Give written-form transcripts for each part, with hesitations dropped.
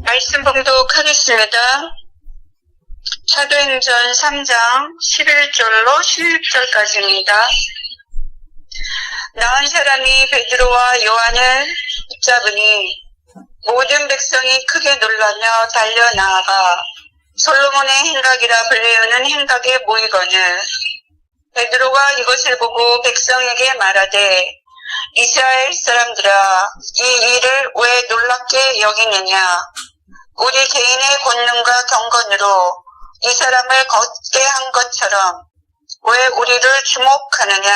말씀 봉독하겠습니다. 사도행전 3장 11절로 16절까지입니다. 나은 사람이 베드로와 요한을 붙잡으니 모든 백성이 크게 놀라며 달려나아가 솔로몬의 행각이라 불리우는 행각에 모이거늘 베드로가 이것을 보고 백성에게 말하되 이스라엘 사람들아, 이 일을 왜 놀랍게 여기느냐? 우리 개인의 권능과 경건으로 이 사람을 걷게 한 것처럼 왜 우리를 주목하느냐?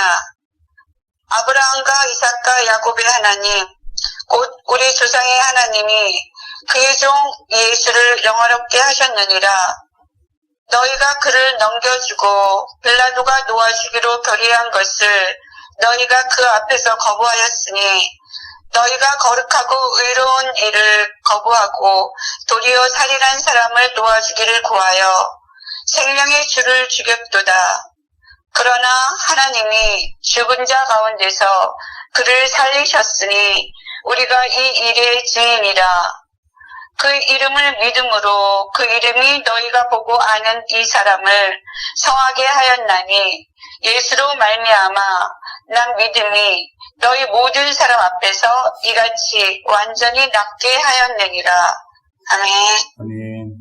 아브라함과 이삭과 야곱의 하나님, 곧 우리 조상의 하나님이 그의 종 예수를 영화롭게 하셨느니라. 너희가 그를 넘겨주고 빌라도가 놓아주기로 결의한 것을 너희가 그 앞에서 거부하였으니 너희가 거룩하고 의로운 일을 거부하고 도리어 살인한 사람을 놓아주기를 구하여 생명의 주를 죽였도다. 그러나 하나님이 죽은 자 가운데서 그를 살리셨으니 우리가 이 일의 증인이라. 그 이름을 믿음으로 그 이름이 너희가 보고 아는 이 사람을 성하게 하였나니 예수로 말미암아 난 믿음이 너희 모든 사람 앞에서 이같이 완전히 낫게 하였느니라. 아멘. 아멘.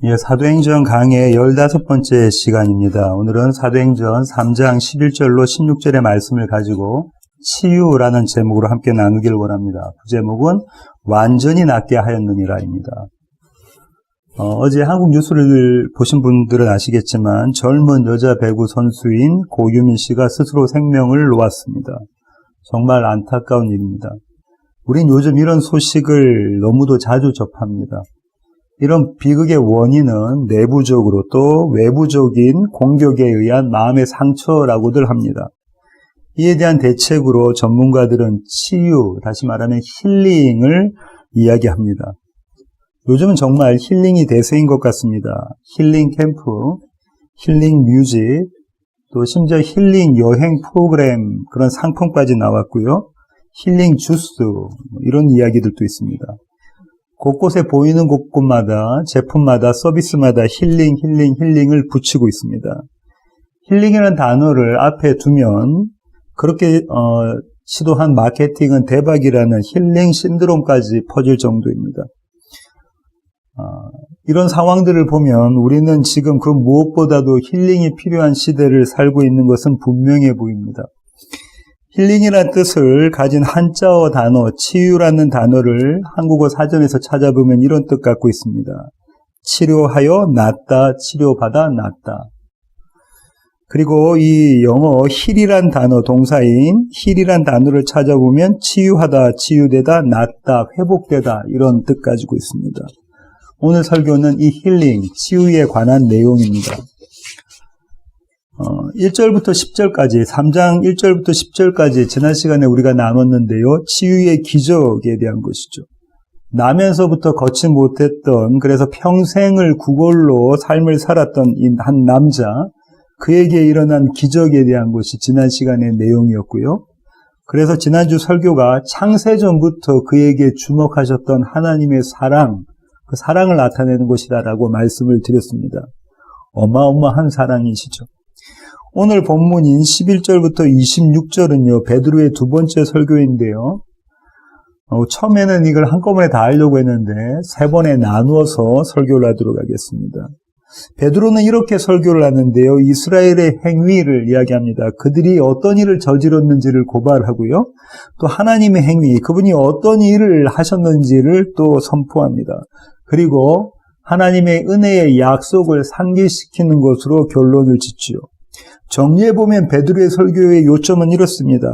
예, 사도행전 강의 15번째 시간입니다. 오늘은 사도행전 3장 11절로 16절의 말씀을 가지고 치유라는 제목으로 함께 나누길 원합니다. 부제목은 완전히 낫게 하였느니라입니다. 어제 한국 뉴스를 보신 분들은 아시겠지만 젊은 여자 배구 선수인 고유민 씨가 스스로 생명을 놓았습니다. 정말 안타까운 일입니다. 우린 요즘 이런 소식을 너무도 자주 접합니다. 이런 비극의 원인은 내부적으로 또 외부적인 공격에 의한 마음의 상처라고들 합니다. 이에 대한 대책으로 전문가들은 치유, 다시 말하면 힐링을 이야기합니다. 요즘은 정말 힐링이 대세인 것 같습니다. 힐링 캠프, 힐링 뮤직, 또 심지어 힐링 여행 프로그램, 그런 상품까지 나왔고요. 힐링 주스, 이런 이야기들도 있습니다. 곳곳에 보이는 곳곳마다, 제품마다, 서비스마다 힐링을 붙이고 있습니다. 힐링이라는 단어를 앞에 두면 그렇게 시도한 마케팅은 대박이라는 힐링 신드롬까지 퍼질 정도입니다. 이런 상황들을 보면 우리는 지금 그 무엇보다도 힐링이 필요한 시대를 살고 있는 것은 분명해 보입니다. 힐링이라는 뜻을 가진 한자어 단어, 치유라는 단어를 한국어 사전에서 찾아보면 이런 뜻 갖고 있습니다. 치료하여 낫다, 치료받아 낫다. 그리고 이 영어 힐이란 단어, 동사인 힐이란 단어를 찾아보면 치유하다, 치유되다, 낫다, 회복되다 이런 뜻 가지고 있습니다. 오늘 설교는 이 힐링, 치유에 관한 내용입니다. 1절부터 10절까지, 3장 1절부터 10절까지 지난 시간에 우리가 나눴는데요. 치유의 기적에 대한 것이죠. 나면서부터 걷지 못했던, 그래서 평생을 구걸로 삶을 살았던 이 한 남자, 그에게 일어난 기적에 대한 것이 지난 시간의 내용이었고요. 그래서 지난주 설교가 창세전부터 그에게 주목하셨던 하나님의 사랑, 그 사랑을 나타내는 것이다라고 말씀을 드렸습니다. 어마어마한 사랑이시죠. 오늘 본문인 11절부터 26절은요, 베드로의 두 번째 설교인데요. 처음에는 이걸 한꺼번에 다 하려고 했는데 세 번에 나누어서 설교를 하도록 하겠습니다. 베드로는 이렇게 설교를 하는데요. 이스라엘의 행위를 이야기합니다. 그들이 어떤 일을 저질렀는지를 고발하고요. 또 하나님의 행위, 그분이 어떤 일을 하셨는지를 또 선포합니다. 그리고 하나님의 은혜의 약속을 상기시키는 것으로 결론을 짓지요. 정리해보면 베드로의 설교의 요점은 이렇습니다.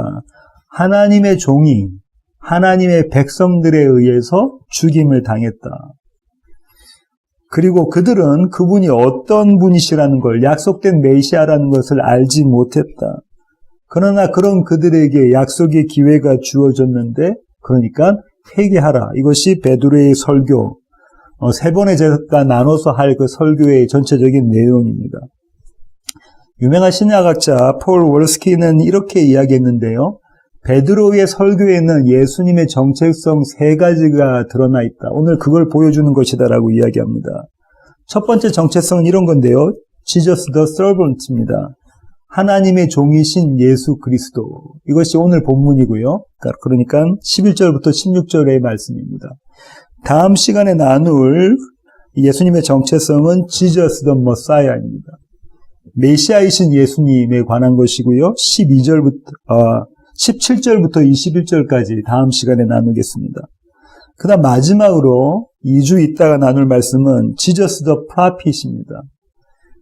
하나님의 종이 하나님의 백성들에 의해서 죽임을 당했다. 그리고 그들은 그분이 어떤 분이시라는 걸, 약속된 메시아라는 것을 알지 못했다. 그러나 그런 그들에게 약속의 기회가 주어졌는데, 그러니까 회개하라. 이것이 베드로의 설교, 세 번에 제가 나눠서 할 그 설교의 전체적인 내용입니다. 유명한 신약학자 폴 월스키는 이렇게 이야기했는데요. 베드로의 설교에는 예수님의 정체성 세 가지가 드러나 있다. 오늘 그걸 보여주는 것이다라고 이야기합니다. 첫 번째 정체성은 이런 건데요. Jesus the servant입니다. 하나님의 종이신 예수 그리스도. 이것이 오늘 본문이고요. 그러니까 11절부터 16절의 말씀입니다. 다음 시간에 나눌 예수님의 정체성은 Jesus the Messiah입니다. 메시아이신 예수님에 관한 것이고요. 17절부터 21절까지 다음 시간에 나누겠습니다. 그 다음 마지막으로 2주 있다가 나눌 말씀은 Jesus the Prophet입니다.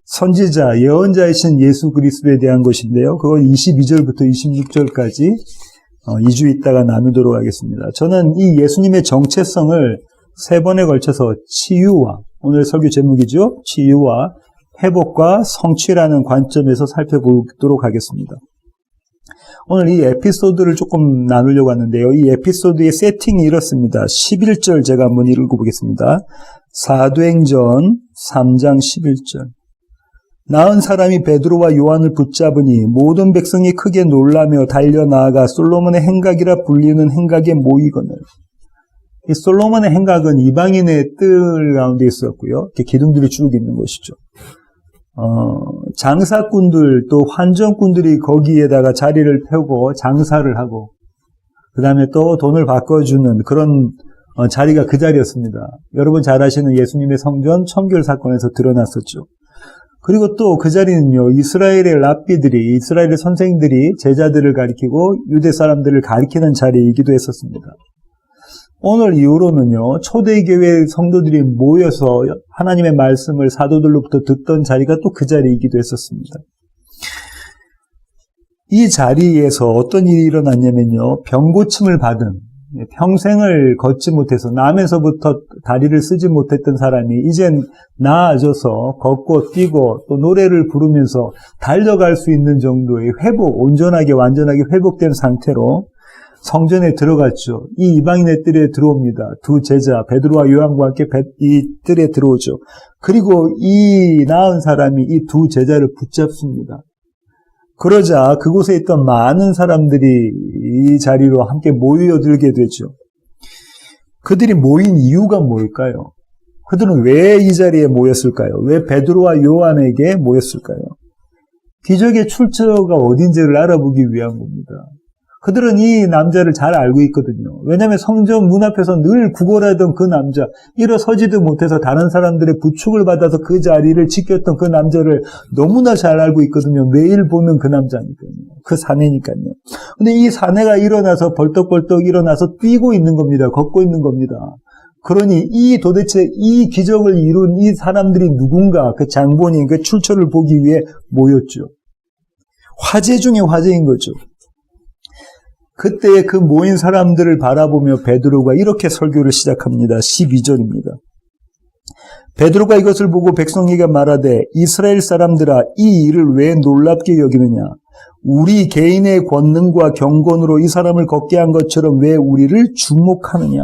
선지자, 예언자이신 예수 그리스도에 대한 것인데요. 그건 22절부터 26절까지 2주 있다가 나누도록 하겠습니다. 저는 이 예수님의 정체성을 세 번에 걸쳐서 치유와, 오늘 설교 제목이죠. 치유와 회복과 성취라는 관점에서 살펴보도록 하겠습니다. 오늘 이 에피소드를 조금 나누려고 하는데요. 이 에피소드의 세팅이 이렇습니다. 11절 제가 한번 읽어보겠습니다. 사도행전 3장 11절. 나은 사람이 베드로와 요한을 붙잡으니 모든 백성이 크게 놀라며 달려나아가 솔로몬의 행각이라 불리는 행각에 모이거늘. 이 솔로몬의 행각은 이방인의 뜰 가운데 있었고요. 이렇게 기둥들이 쭉 있는 것이죠. 장사꾼들 또 환전꾼들이 거기에다가 자리를 펴고 장사를 하고 그 다음에 또 돈을 바꿔주는 그런 자리가 그 자리였습니다. 여러분 잘 아시는 예수님의 성전 청결 사건에서 드러났었죠. 그리고 또 그 자리는요, 이스라엘의 랍비들이, 이스라엘의 선생들이 제자들을 가리키고 유대 사람들을 가리키는 자리이기도 했었습니다. 오늘 이후로는요, 초대교회 성도들이 모여서 하나님의 말씀을 사도들로부터 듣던 자리가 또 그 자리이기도 했었습니다. 이 자리에서 어떤 일이 일어났냐면요, 병고침을 받은, 평생을 걷지 못해서 나면서부터 다리를 쓰지 못했던 사람이 이젠 나아져서 걷고 뛰고 또 노래를 부르면서 달려갈 수 있는 정도의 회복, 온전하게 완전하게 회복된 상태로 성전에 들어갔죠. 이 이방인의 뜰에 들어옵니다. 두 제자 베드로와 요한과 함께 이 뜰에 들어오죠. 그리고 이 나은 사람이 이 두 제자를 붙잡습니다. 그러자 그곳에 있던 많은 사람들이 이 자리로 함께 모여들게 되죠. 그들이 모인 이유가 뭘까요? 그들은 왜 이 자리에 모였을까요? 왜 베드로와 요한에게 모였을까요? 기적의 출처가 어딘지를 알아보기 위한 겁니다. 그들은 이 남자를 잘 알고 있거든요. 왜냐하면 성전 문 앞에서 늘 구걸하던 그 남자, 일어서지도 못해서 다른 사람들의 부축을 받아서 그 자리를 지켰던 그 남자를 너무나 잘 알고 있거든요. 매일 보는 그 남자니까요. 그 사내니까요. 근데 이 사내가 일어나서 벌떡벌떡 일어나서 뛰고 있는 겁니다. 걷고 있는 겁니다. 그러니 도대체 이 기적을 이룬 이 사람들이 누군가, 그 장본인, 그 출처를 보기 위해 모였죠. 화제 중에 화제인 거죠. 그때 그 모인 사람들을 바라보며 베드로가 이렇게 설교를 시작합니다. 12절입니다. 베드로가 이것을 보고 백성에게 말하되 이스라엘 사람들아 이 일을 왜 놀랍게 여기느냐? 우리 개인의 권능과 경건으로 이 사람을 걷게 한 것처럼 왜 우리를 주목하느냐?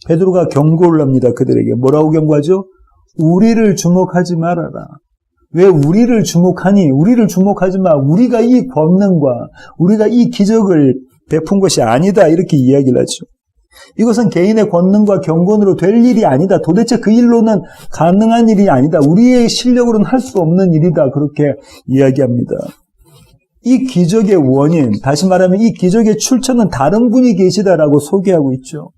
베드로가 경고를 합니다. 그들에게 뭐라고 경고하죠? 우리를 주목하지 말아라. 왜 우리를 주목하니? 우리를 주목하지 마. 우리가 이 권능과 우리가 이 기적을 베푼 것이 아니다. 이렇게 이야기를 하죠. 이것은 개인의 권능과 경건으로 될 일이 아니다. 도대체 그 일로는 가능한 일이 아니다. 우리의 실력으로는 할 수 없는 일이다. 그렇게 이야기합니다. 이 기적의 원인, 다시 말하면 이 기적의 출처는 다른 분이 계시다라고 소개하고 있죠.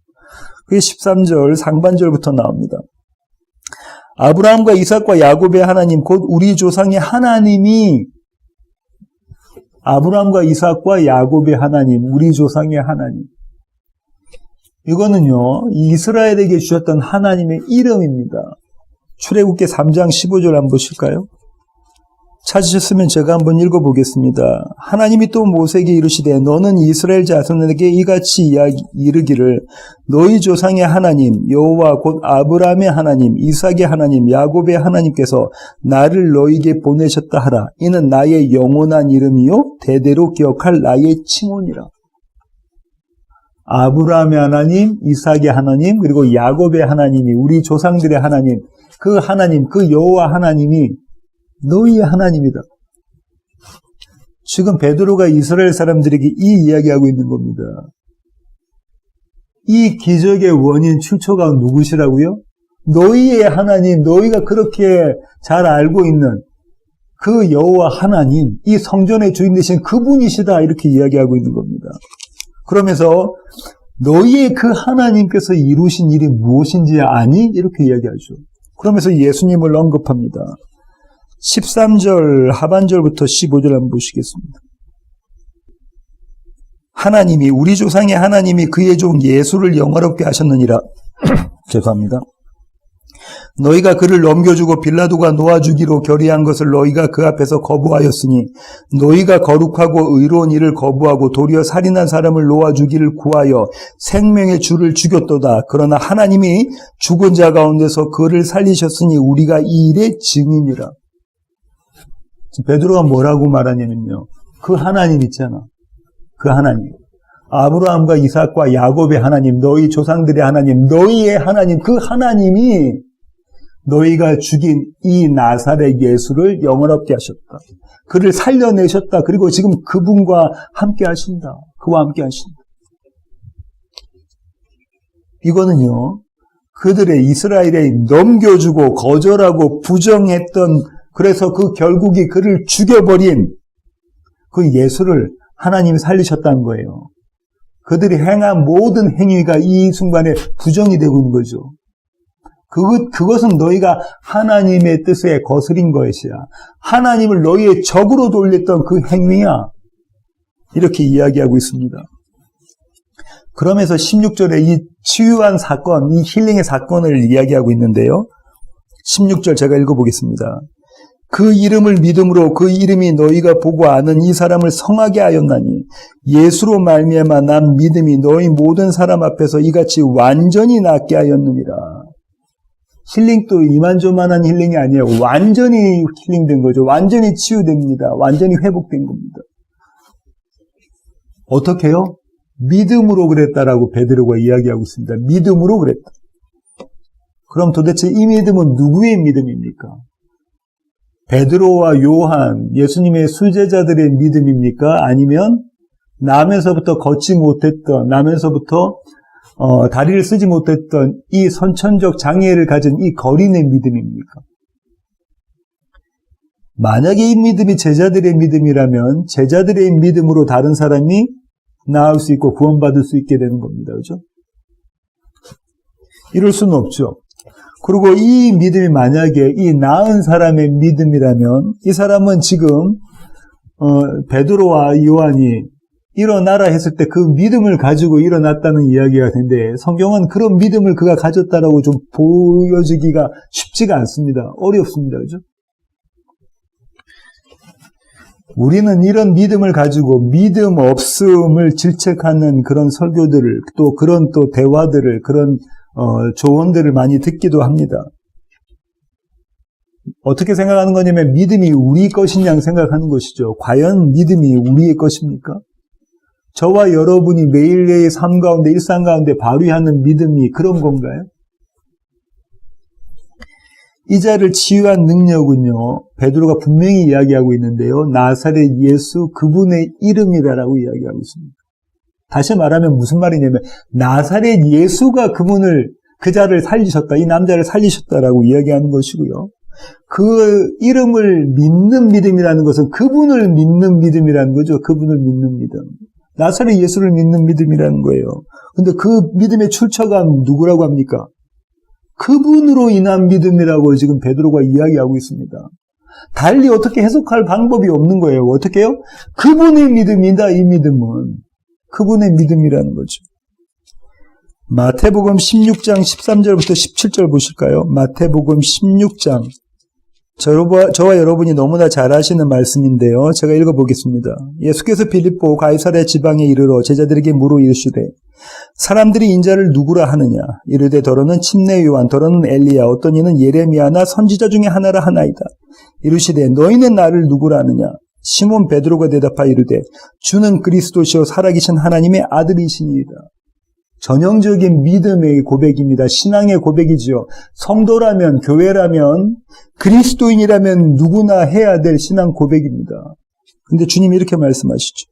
그게 13절 상반절부터 나옵니다. 아브라함과 이삭과 야곱의 하나님, 곧 우리 조상의 하나님이 아브라함과 이삭과 야곱의 하나님, 우리 조상의 하나님. 이거는요, 이스라엘에게 주셨던 하나님의 이름입니다. 출애굽기 3장 15절 한번 보실까요? 찾으셨으면 제가 한번 읽어보겠습니다. 하나님이 또 모세에게 이르시되 너는 이스라엘 자손에게 이같이 이르기를 너희 조상의 하나님 여호와 곧 아브라함의 하나님 이삭의 하나님 야곱의 하나님께서 나를 너희에게 보내셨다 하라. 이는 나의 영원한 이름이요 대대로 기억할 나의 칭호니라. 아브라함의 하나님, 이삭의 하나님, 그리고 야곱의 하나님이 우리 조상들의 하나님, 그 여호와 하나님이 너희의 하나님이다. 지금 베드로가 이스라엘 사람들에게 이 이야기하고 있는 겁니다. 이 기적의 원인 출처가 누구시라고요? 너희의 하나님, 너희가 그렇게 잘 알고 있는 그 여호와 하나님, 이 성전의 주인 되신 그분이시다, 이렇게 이야기하고 있는 겁니다. 그러면서 너희의 그 하나님께서 이루신 일이 무엇인지 아니? 이렇게 이야기하죠. 그러면서 예수님을 언급합니다. 13절 하반절부터 15절 한번 보시겠습니다. 하나님이, 우리 조상의 하나님이 그의 종 예수를 영화롭게 하셨느니라. 죄송합니다. 너희가 그를 넘겨주고 빌라도가 놓아주기로 결의한 것을 너희가 그 앞에서 거부하였으니 너희가 거룩하고 의로운 일을 거부하고 도리어 살인한 사람을 놓아주기를 구하여 생명의 주를 죽였도다. 그러나 하나님이 죽은 자 가운데서 그를 살리셨으니 우리가 이 일의 증인이라. 베드로가 뭐라고 말하냐면요. 그 하나님 있잖아. 그 하나님. 아브라함과 이삭과 야곱의 하나님, 너희 조상들의 하나님, 너희의 하나님, 그 하나님이 너희가 죽인 이 나사렛 예수를 영원롭게 하셨다. 그를 살려내셨다. 그리고 지금 그분과 함께 하신다. 그와 함께 하신다. 이거는요, 그들의 이스라엘에 넘겨주고 거절하고 부정했던, 그래서 그 결국이 그를 죽여버린 그 예수를 하나님이 살리셨다는 거예요. 그들이 행한 모든 행위가 이 순간에 부정이 되고 있는 거죠. 그것은 너희가 하나님의 뜻에 거스린 것이야. 하나님을 너희의 적으로 돌렸던 그 행위야. 이렇게 이야기하고 있습니다. 그러면서 16절에 이 치유한 사건, 이 힐링의 사건을 이야기하고 있는데요. 16절 제가 읽어보겠습니다. 그 이름을 믿음으로 그 이름이 너희가 보고 아는 이 사람을 성하게 하였나니 예수로 말미암아 난 믿음이 너희 모든 사람 앞에서 이같이 완전히 낫게 하였느니라. 힐링도 이만저만한 힐링이 아니에요. 완전히 힐링된 거죠. 완전히 치유됩니다. 완전히 회복된 겁니다. 어떻게 해요? 믿음으로 그랬다라고 베드로가 이야기하고 있습니다. 믿음으로 그랬다. 그럼 도대체 이 믿음은 누구의 믿음입니까? 베드로와 요한, 예수님의 수제자들의 믿음입니까? 아니면 남에서부터 걷지 못했던, 남에서부터 다리를 쓰지 못했던 이 선천적 장애를 가진 이 거린의 믿음입니까? 만약에 이 믿음이 제자들의 믿음이라면 제자들의 믿음으로 다른 사람이 나을 수 있고 구원받을 수 있게 되는 겁니다. 그렇죠? 이럴 수는 없죠. 그리고 이 믿음이 만약에 이 나은 사람의 믿음이라면 이 사람은 지금 베드로와 요한이 일어나라 했을 때 그 믿음을 가지고 일어났다는 이야기가 되는데 성경은 그런 믿음을 그가 가졌다라고 좀 보여주기가 쉽지가 않습니다. 어렵습니다. 그죠? 우리는 이런 믿음을 가지고 믿음 없음을 질책하는 그런 설교들을 또 그런 또 대화들을 그런 조언들을 많이 듣기도 합니다. 어떻게 생각하는 거냐면 믿음이 우리 것이냐 생각하는 것이죠. 과연 믿음이 우리의 것입니까? 저와 여러분이 매일의 삶 가운데 일상 가운데 발휘하는 믿음이 그런 건가요? 이 자를 치유한 능력은요, 베드로가 분명히 이야기하고 있는데요. 나사렛 예수 그분의 이름이라고 이야기하고 있습니다. 다시 말하면 무슨 말이냐면 나사렛 예수가 그 자를 살리셨다, 이 남자를 살리셨다라고 이야기하는 것이고요. 그 이름을 믿는 믿음이라는 것은 그분을 믿는 믿음이라는 거죠. 그분을 믿는 믿음. 나사렛 예수를 믿는 믿음이라는 거예요. 근데 그 믿음의 출처가 누구라고 합니까? 그분으로 인한 믿음이라고 지금 베드로가 이야기하고 있습니다. 달리 어떻게 해석할 방법이 없는 거예요. 어떻게 해요? 그분의 믿음이다, 이 믿음은. 그분의 믿음이라는 거죠. 마태복음 16장 13절부터 17절 보실까요? 마태복음 16장. 저와 여러분이 너무나 잘 아시는 말씀인데요. 제가 읽어보겠습니다. 예수께서 빌립보 가이사랴 지방에 이르러 제자들에게 물어 이르시되 사람들이 인자를 누구라 하느냐? 이르되 더러는 침례 요한, 더러는 엘리야, 어떤 이는 예레미야나 선지자 중에 하나라 하나이다. 이르시되 너희는 나를 누구라 하느냐? 시몬 베드로가 대답하여 이르되 주는 그리스도시요 살아계신 하나님의 아들이시니이다. 전형적인 믿음의 고백입니다. 신앙의 고백이지요. 성도라면, 교회라면, 그리스도인이라면 누구나 해야 될 신앙 고백입니다. 근데 주님이 이렇게 말씀하시죠.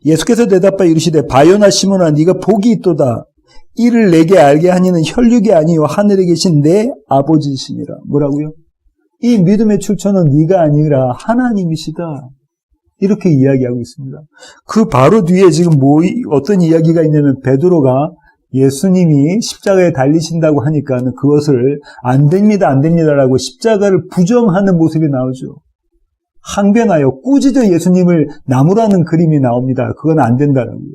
예수께서 대답하여 이르시되 바요나 시몬아 네가 복이 있도다. 이를 내게 알게 하니는 혈육이 아니요 하늘에 계신 내 아버지시니라. 뭐라고요? 이 믿음의 출처는 네가 아니라 하나님이시다. 이렇게 이야기하고 있습니다. 그 바로 뒤에 지금 어떤 이야기가 있냐면 베드로가 예수님이 십자가에 달리신다고 하니까는 그것을 안 됩니다라고 십자가를 부정하는 모습이 나오죠. 항변하여 꾸짖어 예수님을 나무라는 그림이 나옵니다. 그건 안 된다라고요.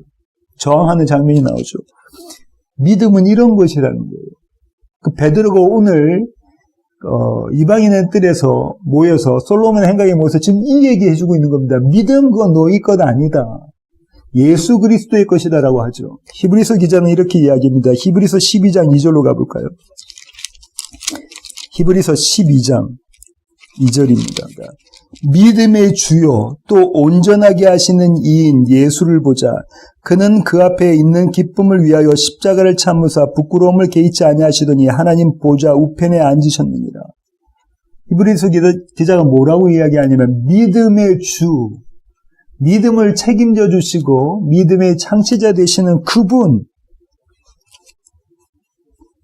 저항하는 장면이 나오죠. 믿음은 이런 것이라는 거예요. 그 베드로가 오늘 이방인의 뜰에서 모여서 솔로몬의 행각에 모여서 지금 이 얘기 해주고 있는 겁니다. 믿음 그건 너희 것 아니다. 예수 그리스도의 것이다라고 하죠. 히브리서 기자는 이렇게 이야기합니다. 히브리서 12장 2절로 가볼까요? 히브리서 12장 2절입니다. 믿음의 주요 또 온전하게 하시는 이인 예수를 보자. 그는 그 앞에 있는 기쁨을 위하여 십자가를 참으사 부끄러움을 개의치 아니하시더니 하나님 보좌 우편에 앉으셨느니라. 히브리서 기자가 뭐라고 이야기하냐면 믿음의 주, 믿음을 책임져 주시고 믿음의 창시자 되시는 그분,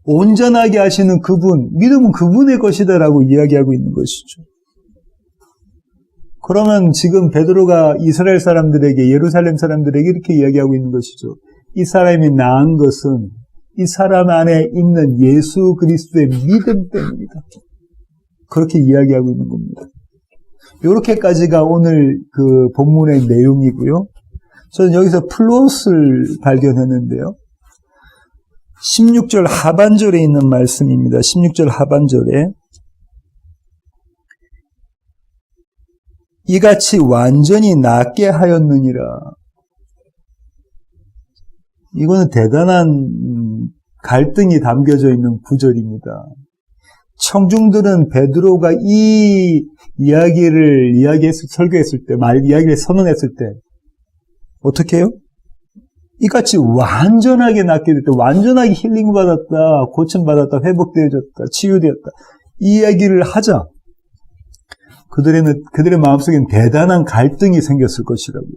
온전하게 하시는 그분, 믿음은 그분의 것이다라고 이야기하고 있는 것이죠. 그러면 지금 베드로가 이스라엘 사람들에게, 예루살렘 사람들에게 이렇게 이야기하고 있는 것이죠. 이 사람이 나은 것은 이 사람 안에 있는 예수 그리스도의 믿음 때문이다. 그렇게 이야기하고 있는 겁니다. 이렇게까지가 오늘 그 본문의 내용이고요. 저는 여기서 플롯을 발견했는데요. 16절 하반절에 있는 말씀입니다. 16절 하반절에 이같이 완전히 낫게 하였느니라. 이거는 대단한 갈등이 담겨져 있는 구절입니다. 청중들은 베드로가 이 이야기를 설교했을 때, 이야기를 선언했을 때 어떻게 해요? 이같이 완전하게 낫게 됐다. 완전하게 힐링받았다. 고침받았다. 회복되어졌다. 치유되었다. 이 이야기를 하자. 그들의 마음속엔 대단한 갈등이 생겼을 것이라고요.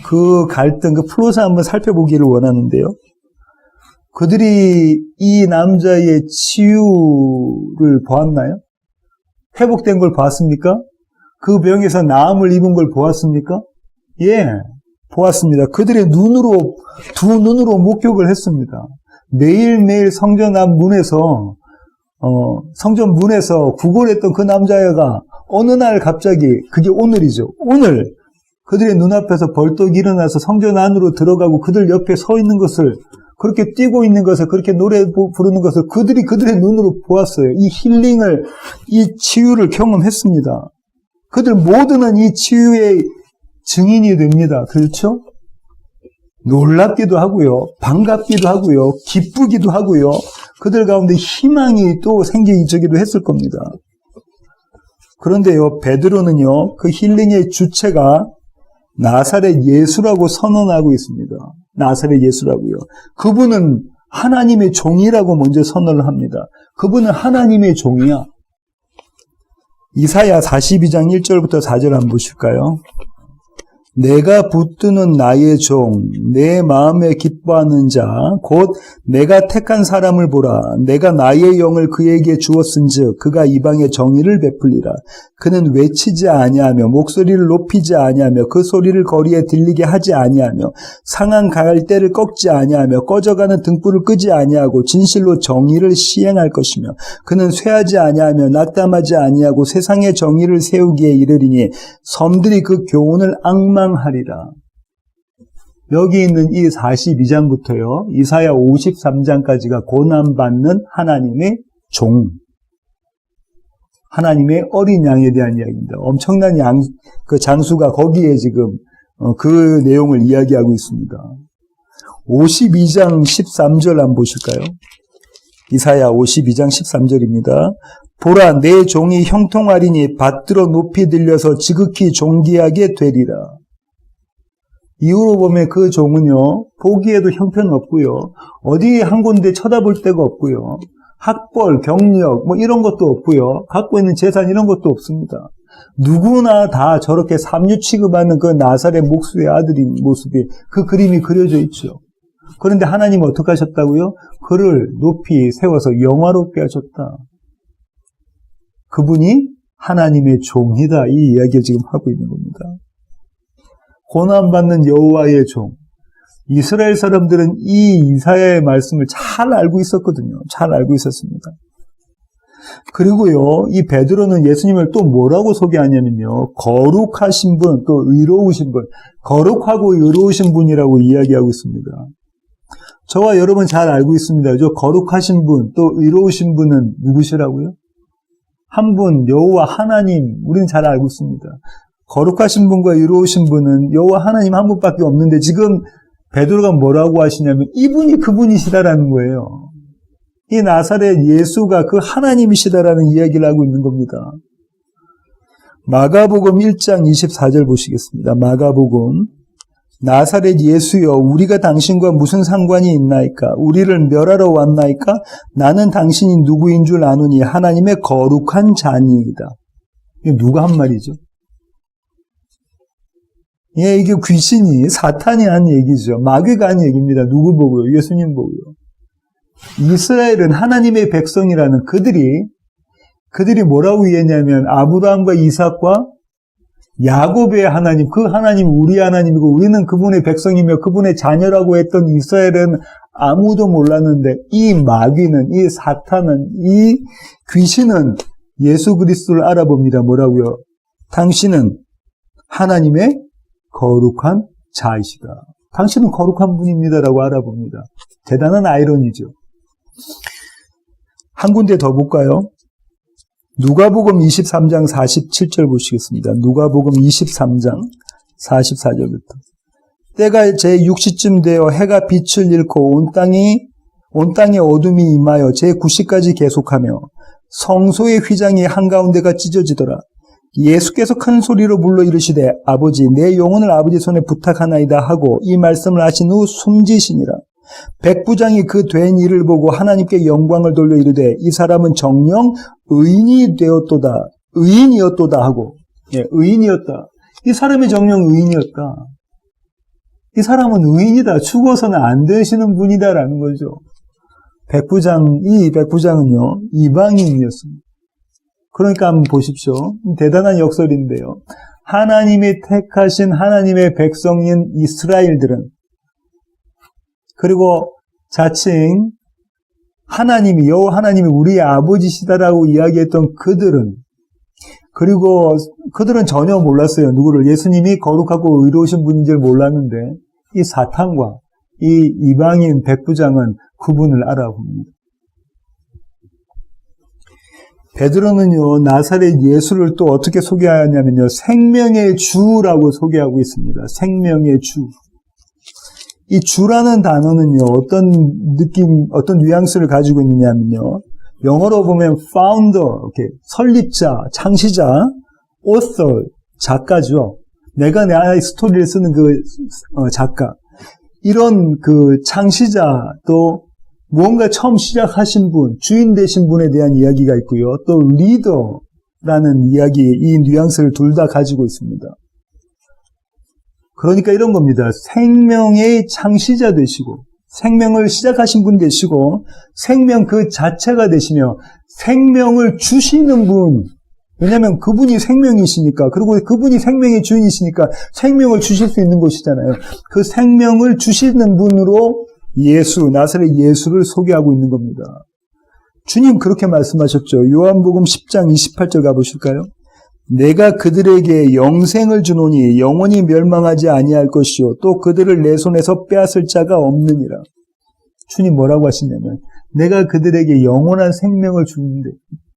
그 갈등, 그 플롯을 한번 살펴보기를 원하는데요. 그들이 이 남자의 치유를 보았나요? 회복된 걸 보았습니까? 그 병에서 나음을 입은 걸 보았습니까? 예, 보았습니다. 그들의 두 눈으로 목격을 했습니다. 매일매일 성전 앞 문에서 성전 문에서 구걸했던 그 남자애가 어느 날 갑자기, 그게 오늘이죠. 오늘 그들의 눈앞에서 벌떡 일어나서 성전 안으로 들어가고 그들 옆에 서 있는 것을, 그렇게 뛰고 있는 것을, 그렇게 노래 부르는 것을 그들의 눈으로 보았어요. 이 힐링을, 이 치유를 경험했습니다. 그들 모두는 이 치유의 증인이 됩니다. 그렇죠? 놀랍기도 하고요. 반갑기도 하고요. 기쁘기도 하고요. 그들 가운데 희망이 또 생기기도 했을 겁니다. 그런데요, 베드로는요, 그 힐링의 주체가 나사렛 예수라고 선언하고 있습니다. 나사렛 예수라고요. 그분은 하나님의 종이라고 먼저 선언을 합니다. 그분은 하나님의 종이야. 이사야 42장 1절부터 4절 한번 보실까요? 내가 붙드는 나의 종, 내 마음에 기뻐하는 자, 곧 내가 택한 사람을 보라. 내가 나의 영을 그에게 주었은즉 그가 이방의 정의를 베풀리라. 그는 외치지 아니하며 목소리를 높이지 아니하며 그 소리를 거리에 들리게 하지 아니하며 상한 갈대를 꺾지 아니하며 꺼져가는 등불을 끄지 아니하고 진실로 정의를 시행할 것이며 그는 쇠하지 아니하며 낙담하지 아니하고 세상의 정의를 세우기에 이르리니 섬들이 그 교훈을 악망하리라. 여기 있는 이 42장부터요, 이사야 53장까지가 고난받는 하나님의 종, 하나님의 어린 양에 대한 이야기입니다. 엄청난 그 장수가 거기에 지금 그 내용을 이야기하고 있습니다. 52장 13절 한번 보실까요? 이사야 52장 13절입니다. 보라, 내 종이 형통하리니 받들어 높이 들려서 지극히 존귀하게 되리라. 이후로 보면 그 종은요, 보기에도 형편없고요, 어디 한 군데 쳐다볼 데가 없고요, 학벌, 경력, 이런 것도 없고요, 갖고 있는 재산 이런 것도 없습니다. 누구나 다 저렇게 삼류 취급하는 그 나사렛 목수의 아들인 모습이 그 그림이 그려져 있죠. 그런데 하나님은 어떻게 하셨다고요? 그를 높이 세워서 영화롭게 하셨다. 그분이 하나님의 종이다. 이 이야기를 지금 하고 있는 겁니다. 고난받는 여호와의 종. 이스라엘 사람들은 이 이사야의 말씀을 잘 알고 있었거든요. 잘 알고 있었습니다. 그리고요, 이 베드로는 예수님을 또 뭐라고 소개하냐면요, 거룩하신 분, 또 의로우신 분, 거룩하고 의로우신 분이라고 이야기하고 있습니다. 저와 여러분 잘 알고 있습니다. 저 거룩하신 분, 또 의로우신 분은 누구시라고요? 한 분, 여호와 하나님, 우리는 잘 알고 있습니다. 거룩하신 분과 의로우신 분은 여호와 하나님 한 분밖에 없는데 지금 베드로가 뭐라고 하시냐면 이분이 그분이시다라는 거예요. 이 나사렛 예수가 그 하나님이시다라는 이야기를 하고 있는 겁니다. 마가복음 1장 24절 보시겠습니다. 마가복음. 나사렛 예수여, 우리가 당신과 무슨 상관이 있나이까? 우리를 멸하러 왔나이까? 나는 당신이 누구인 줄 아노니 하나님의 거룩한 자니이다. 이게 누가 한 말이죠? 예, 이게 귀신이, 사탄이 한 얘기죠. 마귀가 한 얘기입니다. 누구 보고요? 예수님 보고요. 이스라엘은 하나님의 백성이라는 그들이 뭐라고 이해했냐면 아브라함과 이삭과 야곱의 하나님, 그 하나님 우리 하나님이고 우리는 그분의 백성이며 그분의 자녀라고 했던 이스라엘은 아무도 몰랐는데 이 마귀는, 이 사탄은, 이 귀신은 예수 그리스도를 알아봅니다. 뭐라고요? 당신은 하나님의 거룩한 자이시다. 당신은 거룩한 분입니다라고 알아봅니다. 대단한 아이러니죠. 한 군데 더 볼까요? 누가복음 23장 47절 보시겠습니다. 누가복음 23장 44절부터. 때가 제6시쯤 되어 해가 빛을 잃고 온 땅에 어둠이 임하여 제9시까지 계속하며 성소의 휘장이 한가운데가 찢어지더라. 예수께서 큰 소리로 불러 이르시되 아버지 내 영혼을 아버지 손에 부탁하나이다 하고 이 말씀을 하신 후 숨지시니라. 백부장이 그 된 일을 보고 하나님께 영광을 돌려 이르되 이 사람은 정녕 의인이었도다 하고, 예, 의인이었다. 이 사람이 정녕 의인이었다. 이 사람은 의인이다. 죽어서는 안 되시는 분이다라는 거죠. 이 백부장은요, 이방인이었습니다. 그러니까 한번 보십시오. 대단한 역설인데요. 하나님이 택하신 하나님의 백성인 이스라엘들은, 그리고 자칭 여호와 하나님이 우리의 아버지시다라고 이야기했던 그들은 전혀 몰랐어요. 누구를? 예수님이 거룩하고 의로우신 분인 줄 몰랐는데 이 사탄과 이 이방인 백부장은 그분을 알아봅니다. 베드로는요, 나사렛 예수를 또 어떻게 소개하냐면요, 생명의 주라고 소개하고 있습니다. 생명의 주. 이 주라는 단어는요, 어떤 뉘앙스를 가지고 있느냐면요, 영어로 보면 founder, 이렇게 설립자, 창시자, author, 작가죠. 내가 나의 스토리를 쓰는 작가. 이런 창시자, 또 무언가 처음 시작하신 분, 주인 되신 분에 대한 이야기가 있고요. 또 리더라는 이 뉘앙스를 둘 다 가지고 있습니다. 그러니까 이런 겁니다. 생명의 창시자 되시고, 생명을 시작하신 분 되시고, 생명 그 자체가 되시며, 생명을 주시는 분. 왜냐하면 그분이 생명이시니까, 그리고 그분이 생명의 주인이시니까 생명을 주실 수 있는 것이잖아요. 그 생명을 주시는 분으로 나사렛 예수를 소개하고 있는 겁니다. 주님 그렇게 말씀하셨죠. 요한복음 10장 28절 가보실까요? 내가 그들에게 영생을 주노니 영원히 멸망하지 아니할 것이요 또 그들을 내 손에서 빼앗을 자가 없느니라. 주님 뭐라고 하시냐면 내가 그들에게 영원한 생명을 주는데,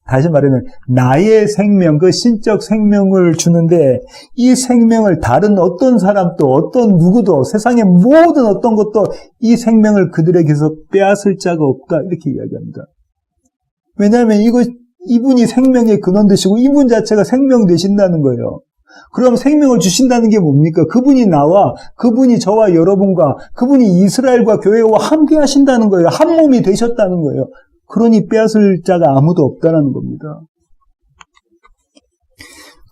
다시 말하면 나의 생명, 그 신적 생명을 주는데 이 생명을 다른 어떤 사람도 어떤 누구도 세상의 모든 어떤 것도 이 생명을 그들에게서 빼앗을 자가 없다, 이렇게 이야기합니다. 왜냐하면 이분이 생명의 근원 되시고 이분 자체가 생명 되신다는 거예요. 그럼 생명을 주신다는 게 뭡니까? 그분이 저와 여러분과 그분이 이스라엘과 교회와 함께 하신다는 거예요. 한 몸이 되셨다는 거예요. 그러니 빼앗을 자가 아무도 없다는 겁니다.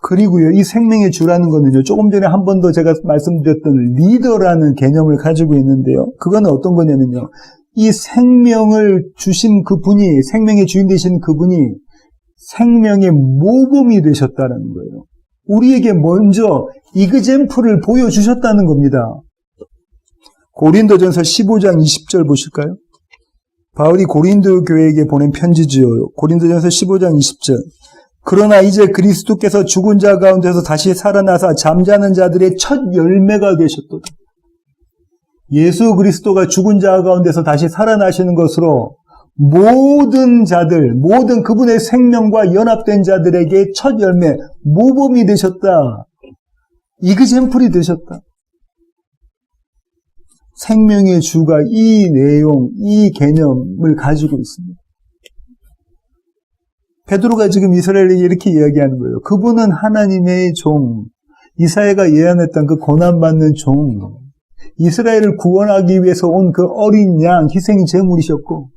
그리고요, 이 생명의 주라는 거는요, 조금 전에 한 번 더 제가 말씀드렸던 리더라는 개념을 가지고 있는데요. 그거는 어떤 거냐면요. 이 생명을 주신 그분이, 생명의 주인 되신 그분이 생명의 모범이 되셨다는 거예요. 우리에게 먼저 이그젬플을 보여주셨다는 겁니다. 고린도전서 15장 20절 보실까요? 바울이 고린도 교회에게 보낸 편지지요. 고린도전서 15장 20절. 그러나 이제 그리스도께서 죽은 자 가운데서 다시 살아나사 잠자는 자들의 첫 열매가 되셨도다. 예수 그리스도가 죽은 자 가운데서 다시 살아나시는 것으로 모든 자들, 모든 그분의 생명과 연합된 자들에게 첫 열매, 모범이 되셨다. 이그젬플이 되셨다. 생명의 주가 이 내용, 이 개념을 가지고 있습니다. 베드로가 지금 이스라엘에게 이렇게 이야기하는 거예요. 그분은 하나님의 종, 이사야가 예언했던 그 고난받는 종, 이스라엘을 구원하기 위해서 온 그 어린 양, 희생 제물이셨고,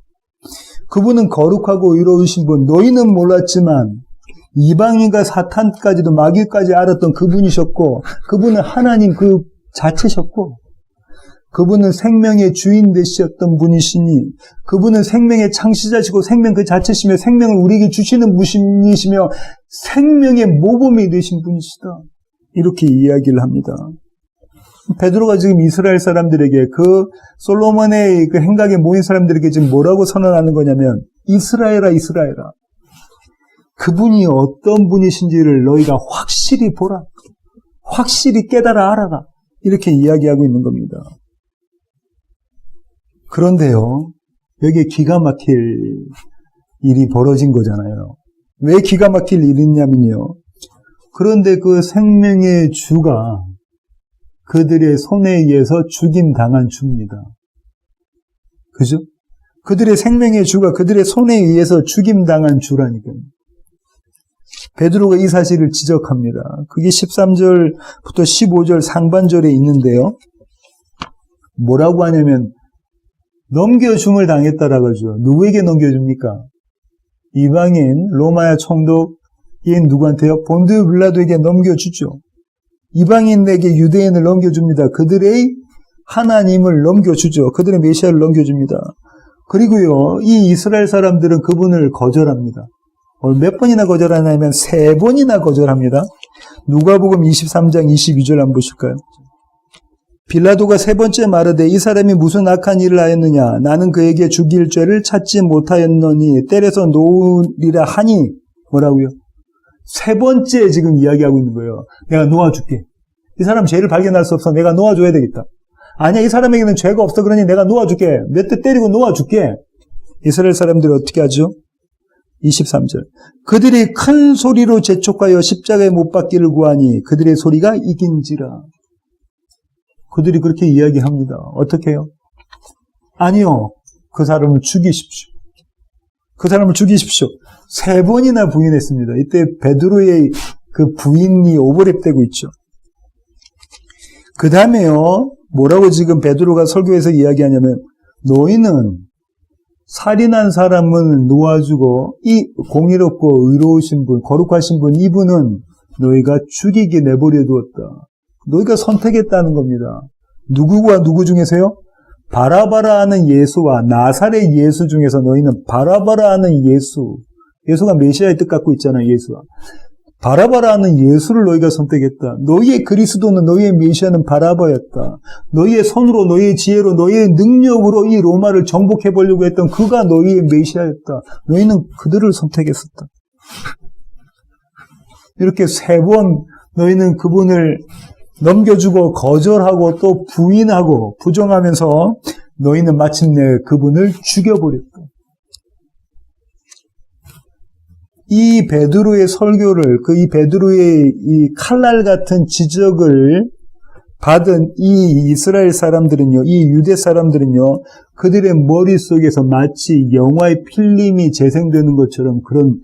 그분은 거룩하고 의로우신 분, 너희는 몰랐지만 이방인과 사탄까지도 마귀까지 알았던 그분이셨고, 그분은 하나님 그 자체셨고, 그분은 생명의 주인 되셨던 분이시니, 그분은 생명의 창시자시고 생명 그 자체시며 생명을 우리에게 주시는 분이시며 생명의 모범이 되신 분이시다. 이렇게 이야기를 합니다. 베드로가 지금 이스라엘 사람들에게, 그 솔로몬의 그 행각에 모인 사람들에게 지금 뭐라고 선언하는 거냐면, 이스라엘아, 이스라엘아. 그분이 어떤 분이신지를 너희가 확실히 보라. 확실히 깨달아 알아라. 이렇게 이야기하고 있는 겁니다. 그런데요, 여기에 기가 막힐 일이 벌어진 거잖아요. 왜 기가 막힐 일이냐면요. 그런데 그 생명의 주가 그들의 손에 의해서 죽임당한 주입니다. 그죠? 그들의 생명의 주가 그들의 손에 의해서 죽임당한 주라니까요. 베드로가 이 사실을 지적합니다. 그게 13절부터 15절 상반절에 있는데요. 뭐라고 하냐면 넘겨줌을 당했다라고 하죠. 누구에게 넘겨줍니까? 이방인 로마야 총독인 누구한테요? 본디오 빌라도에게 넘겨주죠. 이방인에게 유대인을 넘겨줍니다. 그들의 하나님을 넘겨주죠. 그들의 메시아를 넘겨줍니다. 그리고요, 이 이스라엘 사람들은 그분을 거절합니다. 몇 번이나 거절하냐면 3번이나 거절합니다. 누가복음 23장 22절 한번 보실까요? 빌라도가 3번째 말하되 이 사람이 무슨 악한 일을 하였느냐? 나는 그에게 죽일 죄를 찾지 못하였노니 때려서 놓으리라 하니 뭐라고요? 3번째 지금 이야기하고 있는 거예요. 내가 놓아줄게. 이 사람 죄를 발견할 수 없어. 내가 놓아줘야 되겠다. 아니야, 이 사람에게는 죄가 없어. 그러니 내가 놓아줄게. 몇 대 때리고 놓아줄게. 이스라엘 사람들이 어떻게 하죠? 23절. 그들이 큰 소리로 재촉하여 십자가에 못 박기를 구하니 그들의 소리가 이긴지라. 그들이 그렇게 이야기합니다. 어떻게 해요? 아니요. 그 사람을 죽이십시오. 그 사람을 죽이십시오. 3번이나 부인했습니다. 이때 베드로의 그 부인이 오버랩되고 있죠. 그 다음에요. 뭐라고 지금 베드로가 설교에서 이야기하냐면 너희는 살인한 사람은 놓아주고 이 공의롭고 의로우신 분, 거룩하신 분, 이분은 너희가 죽이게 내버려 두었다. 너희가 선택했다는 겁니다. 누구와 누구 중에서요? 바라바라 하는 예수와 나사렛 예수 중에서 너희는 바라바라 하는 예수가 메시아의 뜻 갖고 있잖아요. 예수와 바라바라 하는 예수를 너희가 선택했다. 너희의 그리스도는, 너희의 메시아는 바라바였다. 너희의 손으로, 너희의 지혜로, 너희의 능력으로 이 로마를 정복해 보려고 했던 그가 너희의 메시아였다. 너희는 그들을 선택했었다. 이렇게 3번 너희는 그분을 넘겨주고 거절하고 또 부인하고 부정하면서 너희는 마침내 그분을 죽여버렸다. 이 베드로의 설교를, 이 베드로의 이 칼날 같은 지적을 받은 이 이스라엘 사람들은요, 이 유대 사람들은요, 그들의 머릿속에서 마치 영화의 필름이 재생되는 것처럼 그런,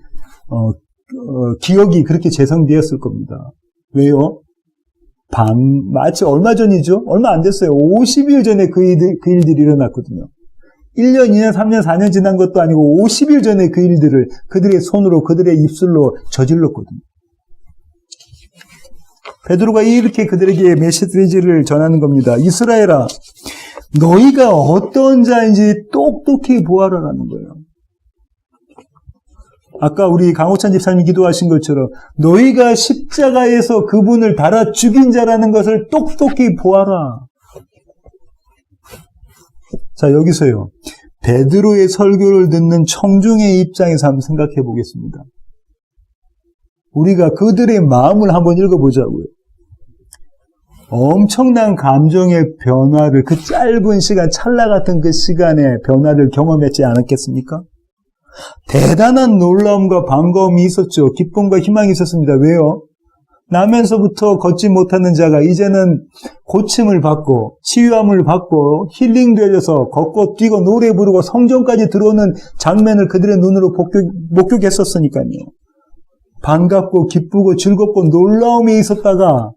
기억이 그렇게 재생되었을 겁니다. 왜요? 마치 얼마 전이죠? 얼마 안 됐어요. 50일 전에 그 일들이 일어났거든요. 1년, 2년, 3년, 4년 지난 것도 아니고 50일 전에 그 일들을 그들의 손으로, 그들의 입술로 저질렀거든요. 베드로가 이렇게 그들에게 메시지를 전하는 겁니다. 이스라엘아, 너희가 어떤 자인지 똑똑히 보아라라는 거예요. 아까 우리 강호찬 집사님이 기도하신 것처럼 너희가 십자가에서 그분을 달아 죽인 자라는 것을 똑똑히 보아라. 자, 여기서요. 베드로의 설교를 듣는 청중의 입장에서 한번 생각해 보겠습니다. 우리가 그들의 마음을 한번 읽어보자고요. 엄청난 감정의 변화를 그 짧은 시간, 찰나 같은 그 시간에 변화를 경험했지 않았겠습니까? 대단한 놀라움과 반가움이 있었죠. 기쁨과 희망이 있었습니다. 왜요? 나면서부터 걷지 못하는 자가 이제는 고침을 받고 치유함을 받고 힐링되어서 걷고 뛰고 노래 부르고 성전까지 들어오는 장면을 그들의 눈으로 목격했었으니까요. 반갑고 기쁘고 즐겁고 놀라움이 있었다가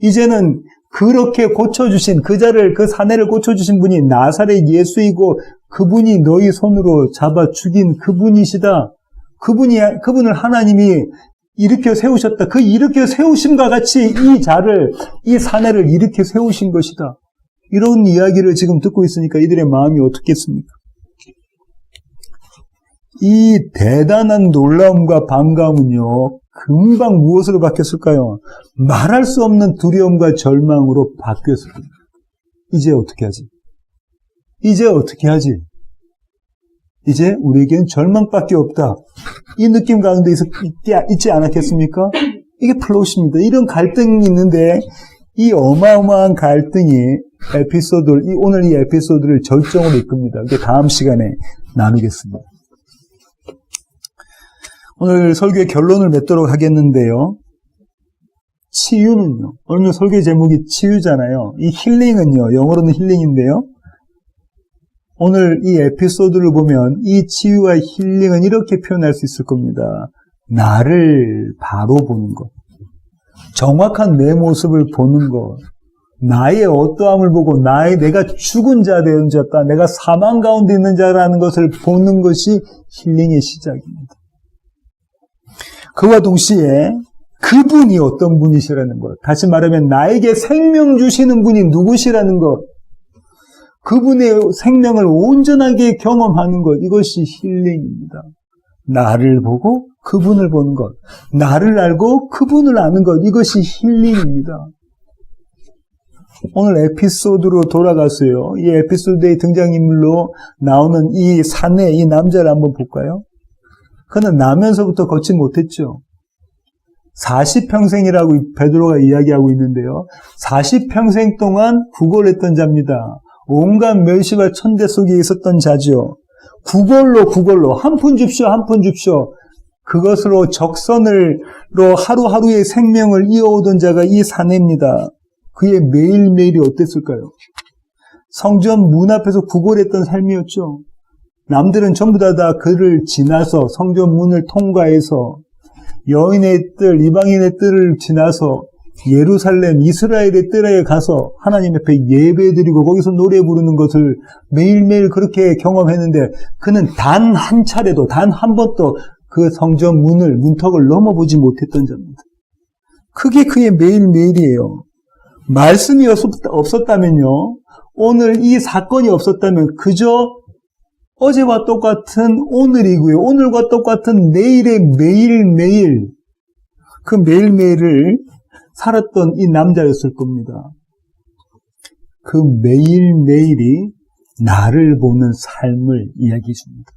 이제는 그렇게 고쳐주신 그 사내를 고쳐주신 분이 나사렛 예수이고 그분이 너희 손으로 잡아 죽인 그분이시다. 그분을 하나님이 일으켜 세우셨다. 그 일으켜 세우심과 같이 이 사내를 일으켜 세우신 것이다. 이런 이야기를 지금 듣고 있으니까 이들의 마음이 어떻겠습니까? 이 대단한 놀라움과 반가움은요, 금방 무엇으로 바뀌었을까요? 말할 수 없는 두려움과 절망으로 바뀌었을 겁니다. 이제 어떻게 하지? 이제 우리에겐 절망밖에 없다. 이 느낌 가운데 있지 않았겠습니까? 이게 플롯입니다. 이런 갈등이 있는데 이 어마어마한 갈등이 오늘 이 에피소드를 절정으로 이끕니다. 이게 다음 시간에 나누겠습니다. 오늘 설교의 결론을 맺도록 하겠는데요. 치유는요. 오늘 설교의 제목이 치유잖아요. 이 힐링은요. 영어로는 힐링인데요. 오늘 이 에피소드를 보면 이 치유와 힐링은 이렇게 표현할 수 있을 겁니다. 나를 바로 보는 것. 정확한 내 모습을 보는 것. 나의 어떠함을 보고 내가 죽은 자 되었다. 내가 사망 가운데 있는 자라는 것을 보는 것이 힐링의 시작입니다. 그와 동시에 그분이 어떤 분이시라는 것. 다시 말하면 나에게 생명 주시는 분이 누구시라는 것. 그분의 생명을 온전하게 경험하는 것. 이것이 힐링입니다. 나를 보고 그분을 보는 것. 나를 알고 그분을 아는 것. 이것이 힐링입니다. 오늘 에피소드로 돌아가서요. 이 에피소드의 등장인물로 나오는 이 사내, 이 남자를 한번 볼까요? 그는 나면서부터 걷지 못했죠. 40평생이라고 베드로가 이야기하고 있는데요. 40평생 동안 구걸했던 자입니다. 온갖 멸시와 천대 속에 있었던 자죠. 구걸로 한 푼 줍쇼. 그것으로 적선으로 하루하루의 생명을 이어오던 자가 이 사내입니다. 그의 매일매일이 어땠을까요? 성전 문 앞에서 구걸했던 삶이었죠. 남들은 전부 다 그를 지나서 성전 문을 통과해서 여인의 뜰, 이방인의 뜰을 지나서 예루살렘, 이스라엘의 뜰에 가서 하나님 앞에 예배드리고 거기서 노래 부르는 것을 매일매일 그렇게 경험했는데 그는 단 한 차례도, 단 한 번도 그 성전 문턱을 넘어보지 못했던 자입니다. 그게 그의 매일매일이에요. 말씀이 없었다면요, 오늘 이 사건이 없었다면 그저 어제와 똑같은 오늘이고요. 오늘과 똑같은 내일의 매일매일, 그 매일매일을 살았던 이 남자였을 겁니다. 그 매일매일이 나를 보는 삶을 이야기해 줍니다.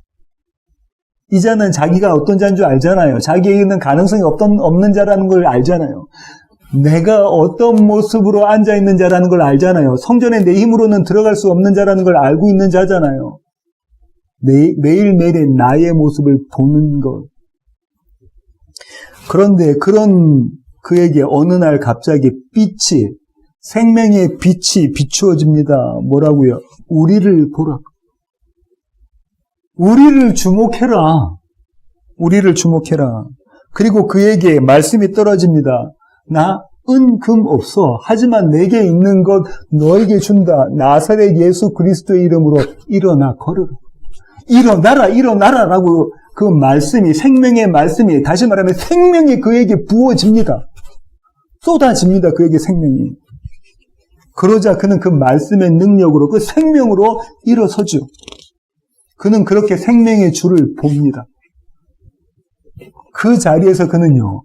이 자는 자기가 어떤 자인 줄 알잖아요. 자기에게는 가능성이 없는 자라는 걸 알잖아요. 내가 어떤 모습으로 앉아있는 자라는 걸 알잖아요. 성전에 내 힘으로는 들어갈 수 없는 자라는 걸 알고 있는 자잖아요. 매일매일의 나의 모습을 보는 것. 그런데 그런 그에게 어느 날 갑자기 생명의 빛이 비추어집니다. 뭐라고요? 우리를 보라. 우리를 주목해라. 그리고 그에게 말씀이 떨어집니다. 나 은 금 없어. 하지만 내게 있는 것 너에게 준다. 나사렛 예수 그리스도의 이름으로 일어나 걸으라. 일어나라라고 그 말씀이, 생명의 말씀이, 다시 말하면 생명이 그에게 부어집니다. 쏟아집니다. 그에게 생명이. 그러자 그는 그 말씀의 능력으로, 그 생명으로 일어서죠. 그는 그렇게 생명의 주를 봅니다. 그 자리에서 그는요,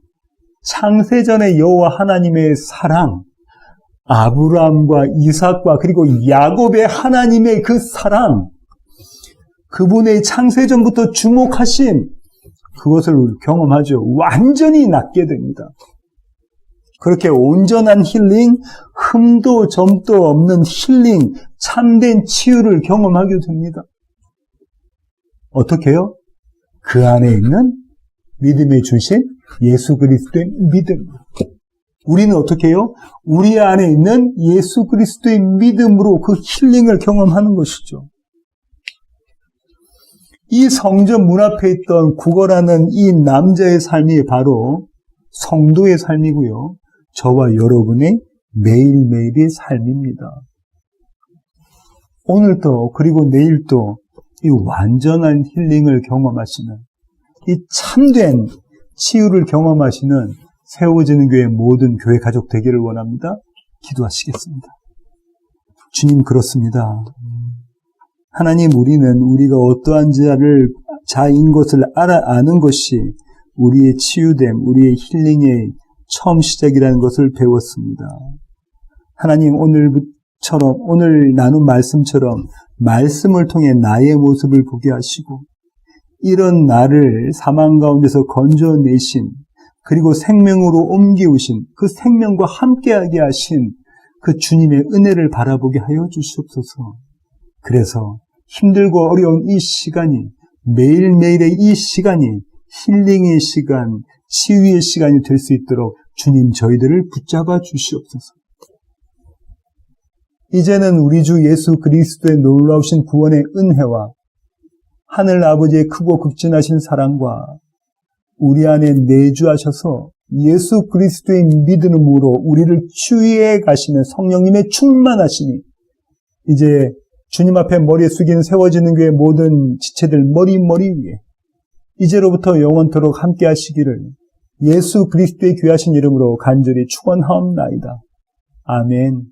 창세전의 여호와 하나님의 사랑, 아브라함과 이삭과 그리고 야곱의 하나님의 그 사랑, 그분의 창세전부터 주목하신 그것을 경험하죠. 완전히 낫게 됩니다. 그렇게 온전한 힐링, 흠도 점도 없는 힐링, 참된 치유를 경험하게 됩니다. 어떻게요? 그 안에 있는 믿음에 주신 예수 그리스도의 믿음. 우리는 어떻게 해요? 우리 안에 있는 예수 그리스도의 믿음으로 그 힐링을 경험하는 것이죠. 이 성전 문 앞에 있던 구걸하는 이 남자의 삶이 바로 성도의 삶이고요. 저와 여러분의 매일매일의 삶입니다. 오늘도 그리고 내일도 이 완전한 힐링을 경험하시는, 이 참된 치유를 경험하시는 세워지는 교회 모든 교회 가족 되기를 원합니다. 기도하시겠습니다. 주님, 그렇습니다. 하나님, 우리는 우리가 어떠한 자인 것을 아는 것이 우리의 치유됨, 우리의 힐링의 처음 시작이라는 것을 배웠습니다. 하나님, 오늘 나눈 말씀처럼 말씀을 통해 나의 모습을 보게 하시고, 이런 나를 사망 가운데서 건져내신, 그리고 생명으로 옮기우신, 그 생명과 함께하게 하신 그 주님의 은혜를 바라보게 하여 주시옵소서. 그래서 힘들고 어려운 이 시간이, 매일매일의 이 시간이 힐링의 시간, 치유의 시간이 될 수 있도록 주님, 저희들을 붙잡아 주시옵소서. 이제는 우리 주 예수 그리스도의 놀라우신 구원의 은혜와 하늘 아버지의 크고 극진하신 사랑과 우리 안에 내주하셔서 예수 그리스도의 믿음으로 우리를 치유해 가시는 성령님의 충만하시니, 이제 주님 앞에 머리 숙인 세워지는 교회 모든 지체들 머리 위에 이제로부터 영원토록 함께 하시기를 예수 그리스도의 귀하신 이름으로 간절히 축원하옵나이다. 아멘.